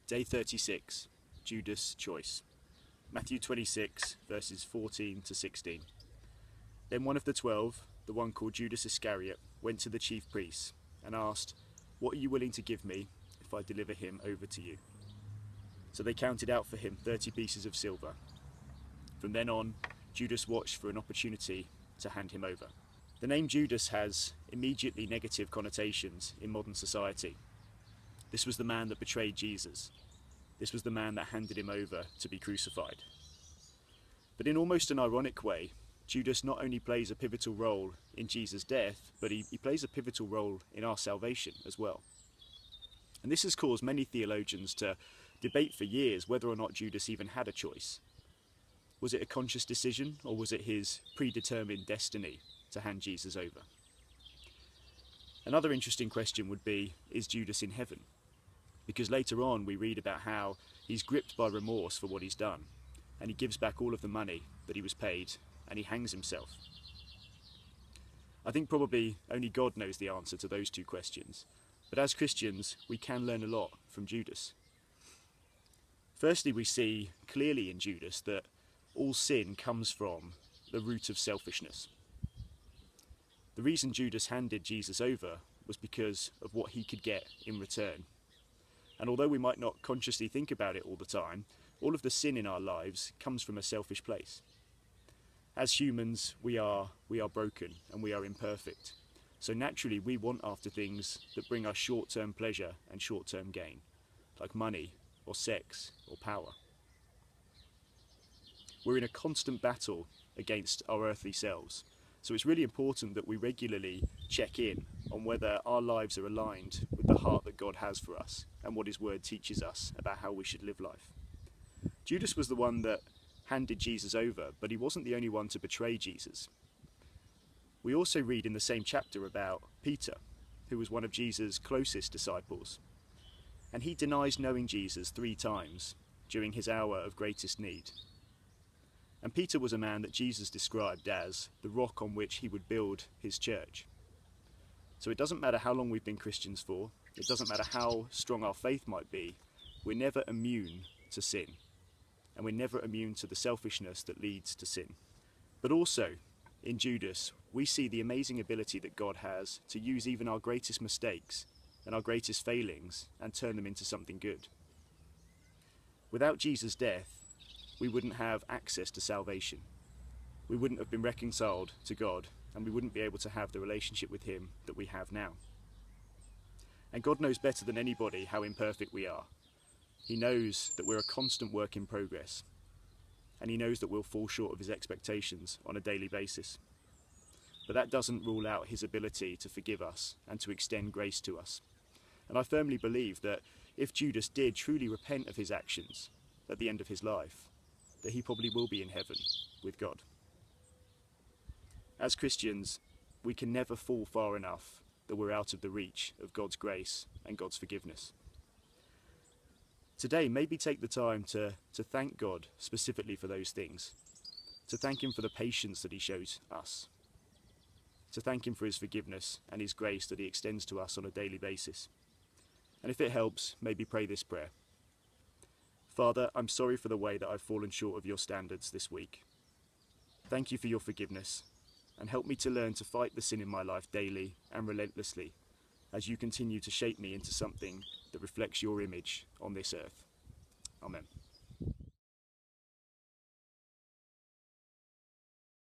Day 36, Judas Choice. Matthew 26, verses 14 to 16. Then one of the 12, the one called Judas Iscariot, went to the chief priests and asked, "What are you willing to give me if I deliver him over to you?" So they counted out for him 30 pieces of silver. From then on, Judas watched for an opportunity to hand him over. The name Judas has immediately negative connotations in modern society. This was the man that betrayed Jesus. This was the man that handed him over to be crucified. But in almost an ironic way, Judas not only plays a pivotal role in Jesus' death, but he plays a pivotal role in our salvation as well. And this has caused many theologians to debate for years whether or not Judas even had a choice. Was it a conscious decision, or was it his predetermined destiny to hand Jesus over? Another interesting question would be, is Judas in heaven? Because later on we read about how he's gripped by remorse for what he's done, and he gives back all of the money that he was paid, and he hangs himself. I think probably only God knows the answer to those two questions, but as Christians we can learn a lot from Judas. Firstly, we see clearly in Judas that all sin comes from the root of selfishness. The reason Judas handed Jesus over was because of what he could get in return. And although we might not consciously think about it all the time, all of the sin in our lives comes from a selfish place. As humans, we are broken and we are imperfect. So naturally we want after things that bring us short-term pleasure and short-term gain, like money or sex or power. We're in a constant battle against our earthly selves. So it's really important that we regularly check in on whether our lives are aligned with the heart that God has for us and what his word teaches us about how we should live life. Judas was the one that handed Jesus over, but he wasn't the only one to betray Jesus. We also read in the same chapter about Peter, who was one of Jesus' closest disciples. And he denies knowing Jesus 3 times during his hour of greatest need. And Peter was a man that Jesus described as the rock on which he would build his church. So it doesn't matter how long we've been Christians for, it doesn't matter how strong our faith might be, we're never immune to sin. And we're never immune to the selfishness that leads to sin. But also, in Judas, we see the amazing ability that God has to use even our greatest mistakes and our greatest failings and turn them into something good. Without Jesus' death, we wouldn't have access to salvation. We wouldn't have been reconciled to God, and we wouldn't be able to have the relationship with him that we have now. And God knows better than anybody how imperfect we are. He knows that we're a constant work in progress, and he knows that we'll fall short of his expectations on a daily basis. But that doesn't rule out his ability to forgive us and to extend grace to us. And I firmly believe that if Judas did truly repent of his actions at the end of his life, that he probably will be in heaven with God. As Christians, we can never fall far enough that we're out of the reach of God's grace and God's forgiveness. Today, maybe take the time to thank God specifically for those things, to thank him for the patience that he shows us, to thank him for his forgiveness and his grace that he extends to us on a daily basis. And if it helps, maybe pray this prayer. Father, I'm sorry for the way that I've fallen short of your standards this week. Thank you for your forgiveness, and help me to learn to fight the sin in my life daily and relentlessly as you continue to shape me into something that reflects your image on this earth. Amen.